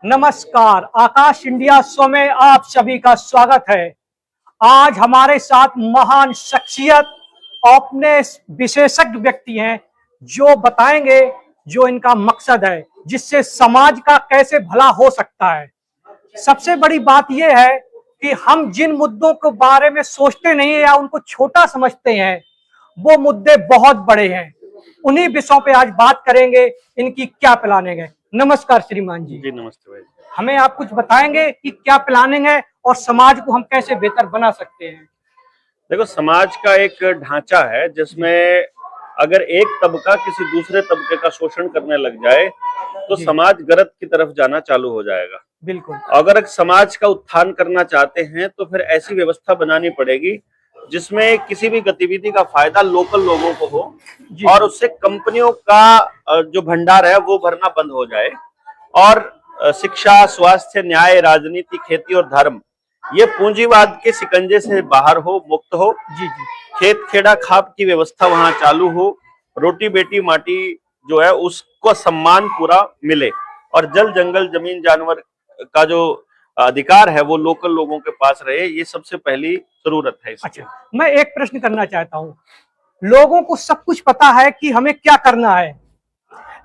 नमस्कार, आकाश India show में आप सभी का स्वागत है। आज हमारे साथ महान शख्सियत अपने विशेषज्ञ व्यक्ति हैं जो बताएंगे जो इनका मकसद है, जिससे समाज का कैसे भला हो सकता है। सबसे बड़ी बात यह है कि हम जिन मुद्दों के बारे में सोचते नहीं है या उनको छोटा समझते हैं, वो मुद्दे बहुत बड़े हैं। उन्हीं विषयों पे आज बात करेंगे, इनकी क्या प्लानिंग है। नमस्कार श्रीमान जी। जी नमस्ते भाई। हमें आप कुछ बताएंगे कि क्या प्लानिंग है और समाज को हम कैसे बेहतर बना सकते हैं। देखो, समाज का एक ढांचा है जिसमें अगर एक तबका किसी दूसरे तबके का शोषण करने लग जाए तो जी समाज गलत की तरफ जाना चालू हो जाएगा। बिल्कुल। अगर समाज का उत्थान करना चाहते हैं तो फिर ऐसी व्यवस्था बनानी पड़ेगी जिसमें किसी भी गतिविधि का फायदा लोकल लोगों को हो जी और उससे कंपनियों का जो भंडार है वो भरना बंद हो जाए और शिक्षा, स्वास्थ्य, न्याय, राजनीति, खेती और धर्म ये पूंजीवाद के शिकंजे से बाहर हो, मुक्त हो। जी जी खेत खेड़ा खाप की व्यवस्था वहां चालू हो, रोटी बेटी माटी जो है उसको सम्मान पूरा मिले और जल जंगल जमीन जानवर का जो अधिकार है वो लोकल लोगों के पास रहे। ये सबसे पहली जरूरत है इसकी। अच्छा, मैं एक प्रश्न करना चाहता हूँ। लोगों को सब कुछ पता है कि हमें क्या करना है,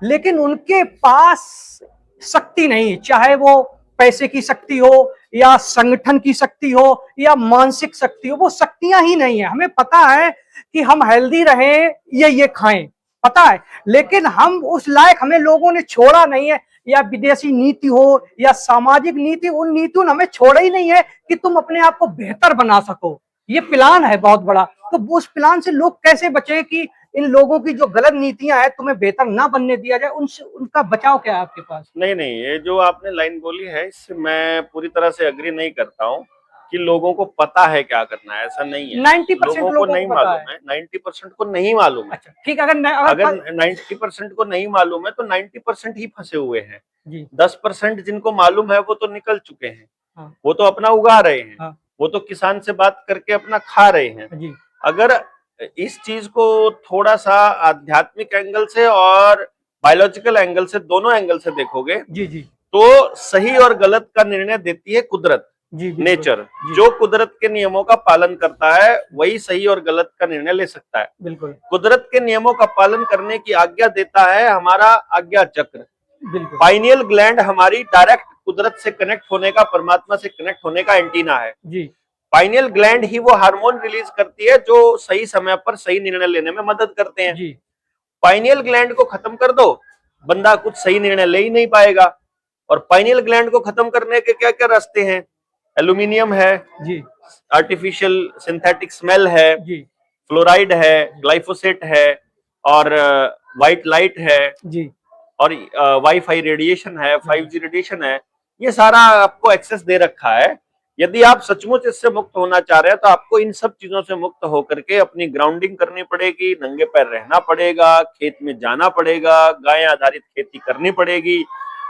लेकिन उनके पास शक्ति नहीं, चाहे वो पैसे की शक्ति हो या संगठन की शक्ति हो या मानसिक शक्ति हो, वो शक्तियां ही नहीं है। हमें पता है कि हम हेल्दी रहें, ये खाएं, पता है, लेकिन हम उस लायक हमें लोगों ने छोड़ा नहीं है। या विदेशी नीति हो या सामाजिक नीति, उन नीतियों ने हमें छोड़ा ही नहीं है कि तुम अपने आप को बेहतर बना सको। ये प्लान है बहुत बड़ा, तो उस प्लान से लोग कैसे बचे कि इन लोगों की जो गलत नीतियां हैं तुम्हें बेहतर ना बनने दिया जाए, उनसे उनका बचाव क्या है आपके पास। नहीं नहीं, ये जो आपने लाइन बोली है इससे मैं पूरी तरह से अग्री नहीं करता हूँ कि लोगों को पता है क्या करना है। ऐसा नहीं है। 90% लोगों को लोगों नहीं को पता मालूम है। है, 90% को नहीं मालूम है। अच्छा ठीक, अगर अगर 90% को नहीं मालूम है तो 90% ही फंसे हुए हैं। जी 10% जिनको मालूम है वो तो निकल चुके हैं, हाँ वो तो अपना उगा रहे हैं, हाँ वो तो किसान से बात करके अपना खा रहे हैं। जी अगर इस चीज को थोड़ा सा आध्यात्मिक एंगल से और बायोलॉजिकल एंगल से, दोनों एंगल से देखोगे जी जी तो सही और गलत का निर्णय देती है कुदरत, जी बिल्कुल। नेचर। जी जो कुदरत के नियमों का पालन करता है वही सही और गलत का निर्णय ले सकता है। बिल्कुल कुदरत के नियमों का पालन करने की आज्ञा देता है हमारा आज्ञा चक्र। बिल्कुल। पाइनियल ग्लैंड हमारी डायरेक्ट कुदरत से कनेक्ट होने का, परमात्मा से कनेक्ट होने का एंटीना है। जी पाइनियल ग्लैंड ही वो हार्मोन रिलीज करती है जो सही समय पर सही निर्णय लेने में मदद करते हैं। जी पाइनियल ग्लैंड को खत्म कर दो, बंदा कुछ सही निर्णय ले ही नहीं पाएगा। और पाइनियल ग्लैंड को खत्म करने के क्या क्या रास्ते हैं? एल्यूमिनियम है, जी आर्टिफिशियल सिंथेटिक स्मेल है, जी फ्लोराइड है, ग्लाइफोसेट है और व्हाइट लाइट है जी और वाईफाई रेडिएशन है, जी 5G रेडिएशन है। ये सारा आपको एक्सेस दे रखा है। यदि आप सचमुच इससे मुक्त होना चाह रहे हैं तो आपको इन सब चीजों से मुक्त होकर के अपनी ग्राउंडिंग करनी पड़ेगी, नंगे पैर रहना पड़ेगा, खेत में जाना पड़ेगा, गाय आधारित खेती करनी पड़ेगी,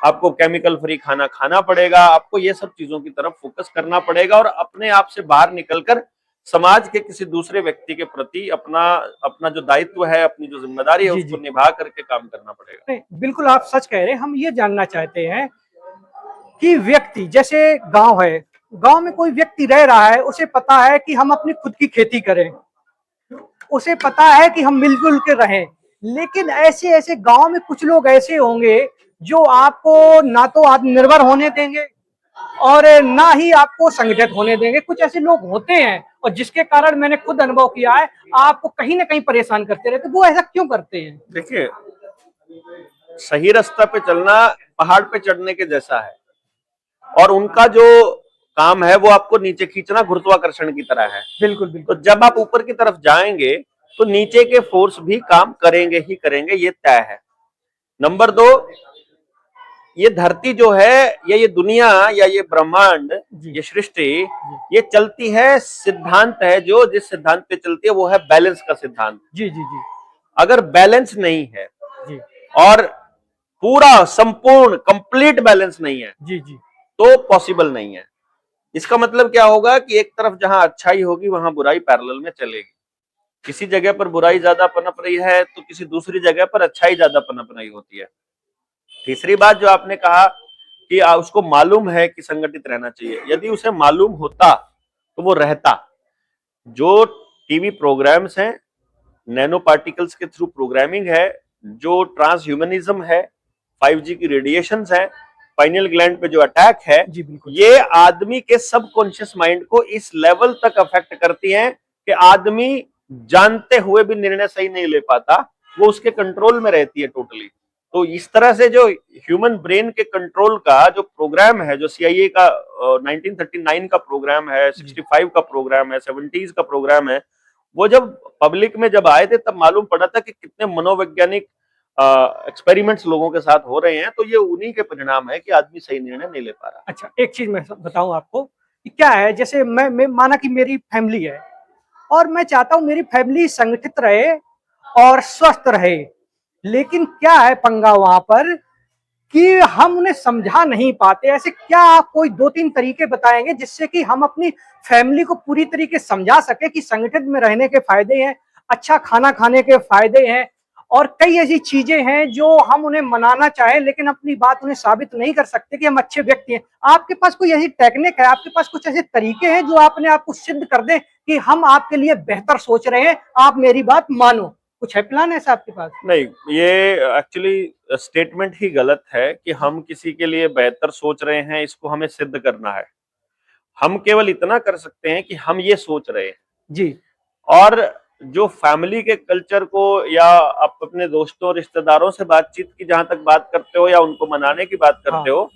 आपको केमिकल फ्री खाना खाना पड़ेगा, आपको ये सब चीजों की तरफ फोकस करना पड़ेगा और अपने आप से बाहर निकलकर समाज के किसी दूसरे व्यक्ति के प्रति अपना अपना जो दायित्व है, अपनी जो जिम्मेदारी है जी उसको जी निभा करके काम करना पड़ेगा। नहीं, बिल्कुल आप सच कह रहे हैं। हम ये जानना चाहते हैं कि व्यक्ति, जैसे गांव है, गांव में कोई व्यक्ति रह रहा है, उसे पता है कि हम अपनी खुद की खेती करें, उसे पता है कि हम मिलजुल के रहें, लेकिन ऐसे ऐसे गांव में कुछ लोग ऐसे होंगे जो आपको ना तो आत्मनिर्भर होने देंगे और ना ही आपको संगठित होने देंगे। कुछ ऐसे लोग होते हैं और जिसके कारण मैंने खुद अनुभव किया है, आपको कहीं ना कहीं परेशान करते रहते। वो ऐसा क्यों करते हैं। देखिए, सही रास्ता पे चलना पहाड़ पे चढ़ने के जैसा है और उनका जो काम है वो आपको नीचे खींचना गुरुत्वाकर्षण की तरह है। बिल्कुल तो बिल्कुल। जब आप ऊपर की तरफ जाएंगे तो नीचे के फोर्स भी काम करेंगे ही करेंगे, ये तय है। नंबर दो, ये धरती जो है या ये दुनिया या ये ब्रह्मांड, जी ये सृष्टि, जी ये चलती है, सिद्धांत है जो जिस सिद्धांत पे चलती है वो है बैलेंस का सिद्धांत। जी जी जी अगर बैलेंस नहीं है जी और पूरा संपूर्ण कंप्लीट बैलेंस नहीं है जी जी तो पॉसिबल नहीं है। इसका मतलब क्या होगा कि एक तरफ जहां अच्छाई होगी वहां बुराई पैरेलल में चलेगी। किसी जगह पर बुराई ज्यादा पनप रही है तो किसी दूसरी जगह पर अच्छाई ज्यादा पनप रही होती है। तीसरी बात जो आपने कहा कि उसको मालूम है कि संगठित रहना चाहिए। यदि उसे मालूम होता तो वो रहता। जो टीवी प्रोग्राम्स हैं, नैनो पार्टिकल्स के थ्रू प्रोग्रामिंग है, जो ट्रांस ह्यूमनिज्म है, 5G की रेडिएशंस है, पाइनियल ग्लैंड पे जो अटैक है, जी बिल्कुल। ये आदमी के सबकॉन्शियस माइंड को इस लेवल तक अफेक्ट करती हैं कि आदमी जानते हुए भी निर्णय सही नहीं ले पाता, वो उसके कंट्रोल में रहती है टोटली। तो इस तरह से जो ह्यूमन ब्रेन के कंट्रोल का जो प्रोग्राम है, जो CIA का 1939 का प्रोग्राम है, 65 का प्रोग्राम है, 70s का प्रोग्राम है, वो जब पब्लिक में जब आए थे तब मालूम पड़ा था कि कितने मनोवैज्ञानिक एक्सपेरिमेंट्स लोगों के साथ हो रहे हैं। तो ये उन्हीं के परिणाम है कि आदमी सही निर्णय नहीं ले पा रहा। अच्छा, एक चीज मैं बताऊं आपको कि क्या है, जैसे मैं माना कि मेरी फैमिली है और मैं चाहता हूं मेरी फैमिली संगठित रहे और स्वस्थ रहे, लेकिन क्या है पंगा वहां पर कि हम उन्हें समझा नहीं पाते। ऐसे क्या आप कोई 2-3 तरीके बताएंगे जिससे कि हम अपनी फैमिली को पूरी तरीके से समझा सके कि संगठित में रहने के फायदे हैं, अच्छा खाना खाने के फायदे हैं, और कई ऐसी चीजें हैं जो हम उन्हें मनाना चाहें लेकिन अपनी बात उन्हें साबित नहीं कर सकते कि हम अच्छे व्यक्ति हैं। आपके पास कोई ऐसी टेक्निक है, आपके पास कुछ ऐसे तरीके हैं जो आपने आपको सिद्ध कर दें कि हम आपके लिए बेहतर सोच रहे हैं, आप मेरी बात मानो? कुछ है प्लान ऐसा आपके पास? नहीं, ये एक्चुअली स्टेटमेंट ही गलत है कि हम किसी के लिए बेहतर सोच रहे हैं, इसको हमें सिद्ध करना है। हम केवल इतना कर सकते हैं कि हम ये सोच रहे हैं जी और जो फैमिली के कल्चर को या आप अपने दोस्तों रिश्तेदारों से बातचीत की जहां तक बात करते हो या उनको मनाने की बात करते हाँ। हो,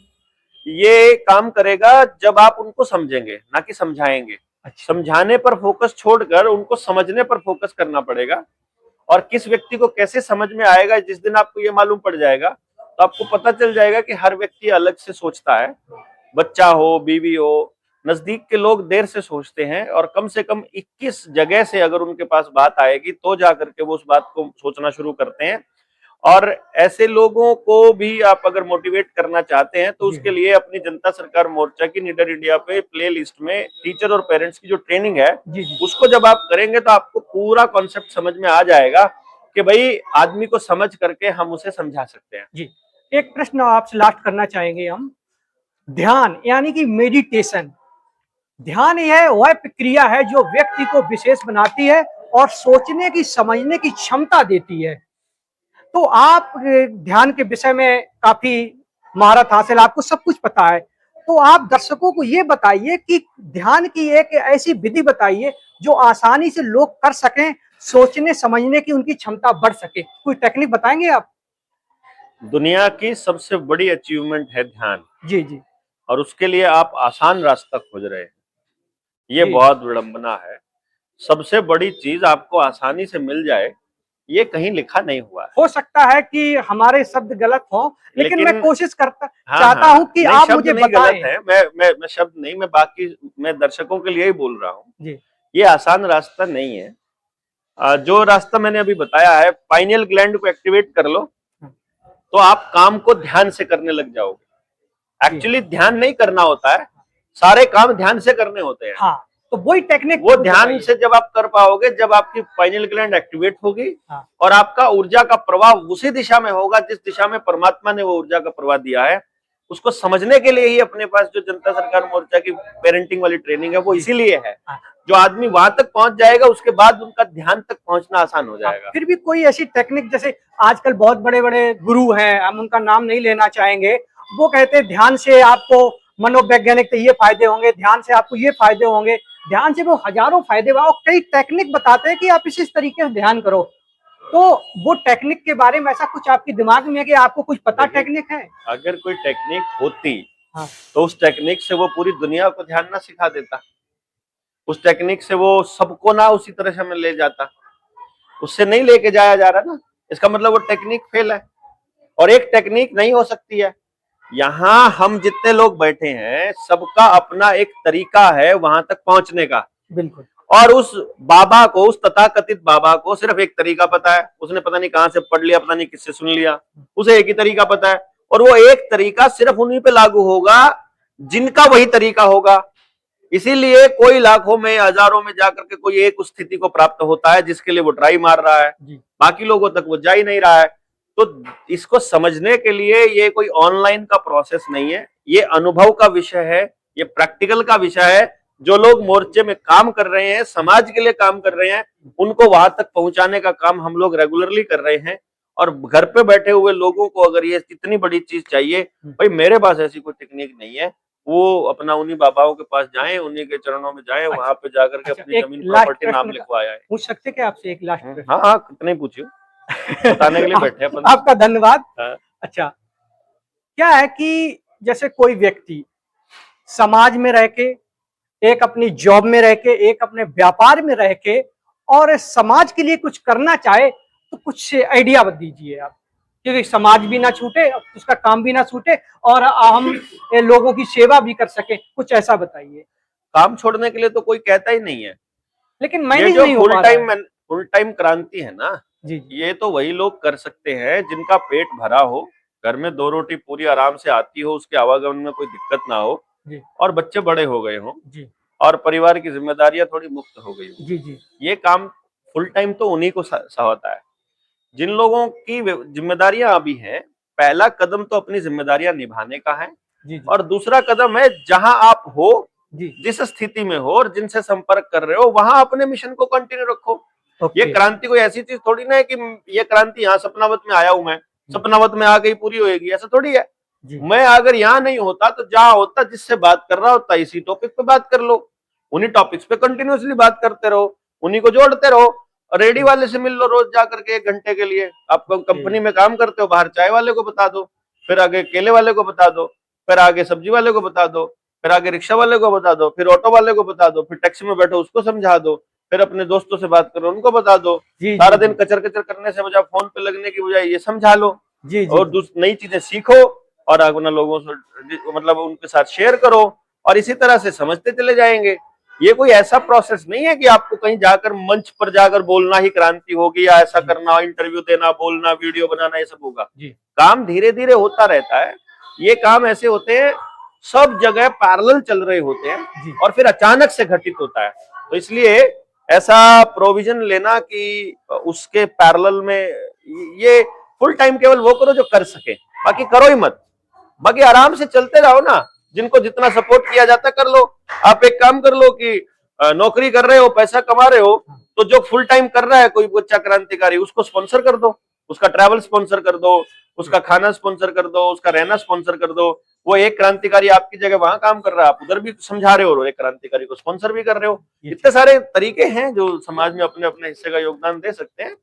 ये काम करेगा जब आप उनको समझेंगे, ना कि समझाएंगे। अच्छा। समझाने पर फोकस छोड़कर उनको समझने पर फोकस करना पड़ेगा। और किस व्यक्ति को कैसे समझ में आएगा, जिस दिन आपको ये मालूम पड़ जाएगा तो आपको पता चल जाएगा कि हर व्यक्ति अलग से सोचता है। बच्चा हो, बीवी हो, नजदीक के लोग देर से सोचते हैं और कम से कम 21 जगह से अगर उनके पास बात आएगी तो जाकर के वो उस बात को सोचना शुरू करते हैं। और ऐसे लोगों को भी आप अगर मोटिवेट करना चाहते हैं तो जी उसके लिए अपनी जनता सरकार मोर्चा की निडर इंडिया पे प्ले लिस्ट में टीचर और पेरेंट्स की जो ट्रेनिंग है, जी जी। उसको जब आप करेंगे तो आपको पूरा कॉन्सेप्ट समझ में आ जाएगा कि भाई आदमी को समझ करके हम उसे समझा सकते हैं। जी, एक प्रश्न आपसे लास्ट करना चाहेंगे हम। ध्यान यानी कि मेडिटेशन, ध्यान यह वह प्रक्रिया है जो व्यक्ति को विशेष बनाती है और सोचने की समझने की क्षमता देती है। तो आप ध्यान के विषय में काफी महारत हासिल, आपको सब कुछ पता है, तो आप दर्शकों को ये बताइए कि ध्यान की एक ऐसी विधि बताइए जो आसानी से लोग कर सकें, सोचने समझने की उनकी क्षमता बढ़ सके। कोई टेक्निक बताएंगे आप? दुनिया की सबसे बड़ी अचीवमेंट है ध्यान, जी जी। और उसके लिए आप आसान रास्ता खोज रहे हैं, ये जी बहुत विडंबना है। सबसे बड़ी चीज आपको आसानी से मिल जाए, ये कहीं लिखा नहीं हुआ है। हो सकता है कि हमारे शब्द गलत हो, लेकिन मैं कोशिश करता हाँ चाहता हाँ, हूं कि नहीं आप शब्द मुझे नहीं गलत बताएं। है, मैं शब्द नहीं, मैं दर्शकों के लिए ही बोल रहा हूँ। जी ये आसान रास्ता नहीं है। जो रास्ता मैंने अभी बताया है, पाइनियल ग्लैंड को एक्टिवेट कर लो तो आप काम को ध्यान से करने लग जाओगे। जी। एक्चुअली ध्यान नहीं करना होता है, सारे काम ध्यान से करने होते हैं। हाँ, तो वही टेक्निक वो ध्यान से जब आप कर पाओगे, जब आपकी पाइनियल ग्लैंड एक्टिवेट होगी हाँ। और आपका ऊर्जा का प्रवाह उसी दिशा में होगा जिस दिशा में परमात्मा ने वो ऊर्जा का प्रवाह दिया है। उसको समझने के लिए ही अपने पास जो जनता सरकार मोर्चा की पेरेंटिंग वाली ट्रेनिंग है वो जी। इसीलिए है। हाँ। जो आदमी वहां तक पहुंच जाएगा उसके बाद उनका ध्यान तक पहुंचना आसान हो जाएगा। फिर भी कोई ऐसी टेक्निक, जैसे आजकल बहुत बड़े बड़े गुरु हैं, हम उनका नाम नहीं लेना चाहेंगे, वो कहते हैं ध्यान से आपको मनोवैज्ञानिक ये फायदे होंगे, ध्यान से आपको ये फायदे होंगे, ध्यान से वो हजारों फायदे, और कई टेक्निक बताते हैं कि आप इस तरीके से ध्यान करो। तो वो टेक्निक के बारे में ऐसा कुछ आपके दिमाग में है कि आपको कुछ पता टेक्निक है? अगर कोई टेक्निक होती हाँ। तो उस टेक्निक से वो पूरी दुनिया को ध्यान ना सिखा देता, उस टेक्निक से वो सबको ना उसी तरह से हमें ले जाता। उससे नहीं लेके जाया जा रहा ना, इसका मतलब वो टेक्निक फेल है। और एक टेक्निक नहीं हो सकती है। यहाँ हम जितने लोग बैठे हैं सबका अपना एक तरीका है वहां तक पहुंचने का। बिल्कुल। और उस बाबा को, उस तथाकथित बाबा को सिर्फ एक तरीका पता है। उसने पता नहीं कहां से पढ़ लिया, पता नहीं किससे सुन लिया, उसे एक ही तरीका पता है और वो एक तरीका सिर्फ उन्हीं पे लागू होगा जिनका वही तरीका होगा। इसीलिए कोई लाखों में, हजारों में जाकर के कोई एक उस स्थिति को प्राप्त होता है जिसके लिए वो ट्राई मार रहा है, बाकी लोगों तक वो जा ही नहीं रहा है। तो इसको समझने के लिए ये कोई ऑनलाइन का प्रोसेस नहीं है, ये अनुभव का विषय है, ये प्रैक्टिकल का विषय है। जो लोग मोर्चे में काम कर रहे हैं, समाज के लिए काम कर रहे हैं, उनको वहां तक पहुंचाने का काम हम लोग रेगुलरली कर रहे हैं। और घर पे बैठे हुए लोगों को अगर ये इतनी बड़ी चीज चाहिए, भाई मेरे पास ऐसी कोई टेक्निक नहीं है, वो अपना उन्हीं बाबाओं के पास जाएं, उन्हीं के चरणों में जाएं, वहां पे जाकर के अपनी जमीन प्रॉपर्टी नाम लिखवाया है। पूछ सकते क्या आपसे एक लास्ट प्रश्न? हाँ हाँ, कितने पूछिए, बताने के लिए बैठे हैं अपन। आपका धन्यवाद। हाँ। अच्छा, क्या है कि जैसे कोई व्यक्ति समाज में रह के, एक अपनी जॉब में रह के, एक अपने व्यापार में रह के और समाज के लिए कुछ करना चाहे, तो कुछ आइडिया दीजिए आप, क्योंकि समाज भी ना छूटे, उसका काम भी ना छूटे और हम लोगों की सेवा भी कर सके, कुछ ऐसा बताइए। काम छोड़ने के लिए तो कोई कहता ही नहीं है, लेकिन ये मैनेज जो नहीं हो पा रहा है। फुल टाइम क्रांति है ना, जी ये तो वही लोग कर सकते हैं जिनका पेट भरा हो, घर में 2 रोटी पूरी आराम से आती हो, उसके आवागमन में कोई दिक्कत ना हो, जी और बच्चे बड़े हो गए हों, जी और परिवार की जिम्मेदारियां थोड़ी मुक्त हो गई हो। जी जी ये काम फुल टाइम तो उन्हीं को सहाता है। जिन लोगों की जिम्मेदारियां अभी हैं, पहला कदम तो अपनी जिम्मेदारियां निभाने का है, जी और दूसरा कदम है जहां आप हो, जी जिस स्थिति में हो और जिनसे संपर्क कर रहे हो, वहां अपने मिशन को कंटिन्यू रखो। ये ओके क्रांति कोई ऐसी चीज थोड़ी ना है कि ये क्रांति यहाँ सपनावत में आया हूं मैं, सपनावत में आ गई पूरी होएगी, ऐसा थोड़ी है। जी मैं अगर यहाँ नहीं होता तो जहां होता, जिससे बात कर रहा होता, इसी टॉपिक पे बात कर लो, उन्हीं टॉपिक्स पे कंटिन्यूअसली बात करते रहो, उन्हीं को जोड़ते रहो। रेडी वाले से मिल लो रोज जाकर के 1 घंटे के लिए। आप कंपनी में काम करते हो, बाहर चाय वाले को बता दो, फिर आगे केले वाले को बता दो, फिर आगे सब्जी वाले को बता दो, फिर आगे रिक्शा वाले को बता दो, फिर ऑटो वाले को बता दो, फिर टैक्सी में बैठो उसको समझा दो, फिर अपने दोस्तों से बात करो उनको बता दो। जी सारा दिन कचर कचर करने से बजाय फोन पे लगने की बजाय ये समझा लो, जी जी और नई चीजें सीखो, और अपना लोगों से मतलब उनके साथ शेयर करो, और इसी तरह से समझते चले जाएंगे। ये कोई ऐसा प्रोसेस नहीं है कि आपको कहीं जाकर मंच पर जाकर बोलना ही क्रांति होगी, या ऐसा करना, इंटरव्यू देना, बोलना, वीडियो बनाना, ये सब होगा। काम धीरे धीरे होता रहता है। ये काम ऐसे होते हैं, सब जगह पैरेलल चल रहे होते हैं, और फिर अचानक से घटित होता है। तो इसलिए ऐसा प्रोविजन लेना कि उसके पैरेलल में, ये फुल टाइम केवल वो करो जो कर सके, बाकी करो ही मत। बाकी आराम से चलते रहो ना, जिनको जितना सपोर्ट किया जाता कर लो। आप एक काम कर लो कि नौकरी कर रहे हो, पैसा कमा रहे हो, तो जो फुल टाइम कर रहा है कोई बच्चा क्रांतिकारी, उसको स्पॉन्सर कर दो, उसका ट्रैवल स्पॉन्सर कर दो, उसका खाना स्पॉन्सर कर दो, उसका रहना स्पॉन्सर कर दो। वो एक क्रांतिकारी आपकी जगह वहां काम कर रहा है, आप उधर भी समझा रहे हो, एक क्रांतिकारी को स्पॉन्सर भी कर रहे हो। इतने सारे तरीके हैं जो समाज में अपने अपने हिस्से का योगदान दे सकते हैं,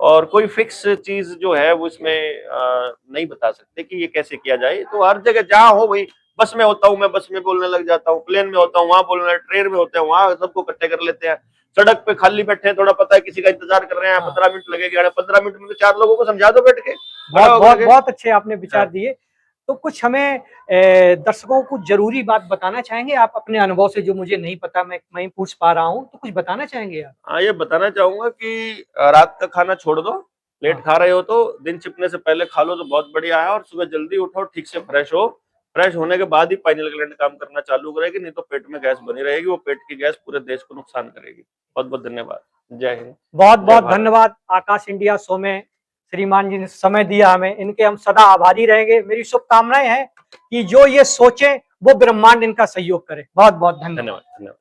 और कोई फिक्स चीज जो है वो इसमें नहीं बता सकते कि ये कैसे किया जाए। तो हर जगह जहाँ हो, भाई बस में होता हूँ मैं, बस में बोलने लग जाता हूँ, प्लेन में होता हूँ वहां बोलना, ट्रेन में होते हैं वहां सबको इकट्ठे कर लेते हैं, सड़क पे खाली बैठे हैं, थोड़ा पता है किसी का इंतजार कर रहे हैं, 15 मिनट लगेगा, 15 मिनट में 4 लोगों को समझा दो बैठ के। बहुत अच्छे आपने विचार दिए। तो कुछ हमें दर्शकों को जरूरी बात बताना चाहेंगे आप अपने अनुभव से, जो मुझे नहीं पता, मैं पूछ पा रहा हूँ, तो कुछ बताना चाहेंगे आप? हाँ, ये बताना चाहूंगा कि रात का खाना छोड़ दो, लेट खा रहे हो तो दिन छिपने से पहले खा लो तो बहुत बढ़िया है, और सुबह जल्दी उठो, ठीक से फ्रेश हो, फ्रेश होने के बाद ही पाइनियल ग्लैंड काम करना चालू करेगी, नहीं तो पेट में गैस बनी रहेगी, वो पेट की गैस पूरे देश को नुकसान करेगी। बहुत बहुत धन्यवाद। जय हिंद। बहुत बहुत धन्यवाद। आकाश इंडिया शो में श्रीमान जी ने समय दिया हमें, इनके हम सदा आभारी रहेंगे। मेरी शुभकामनाएं हैं कि जो ये सोचे वो ब्रह्मांड इनका सहयोग करे। बहुत बहुत धन्यवाद। धन्यवाद।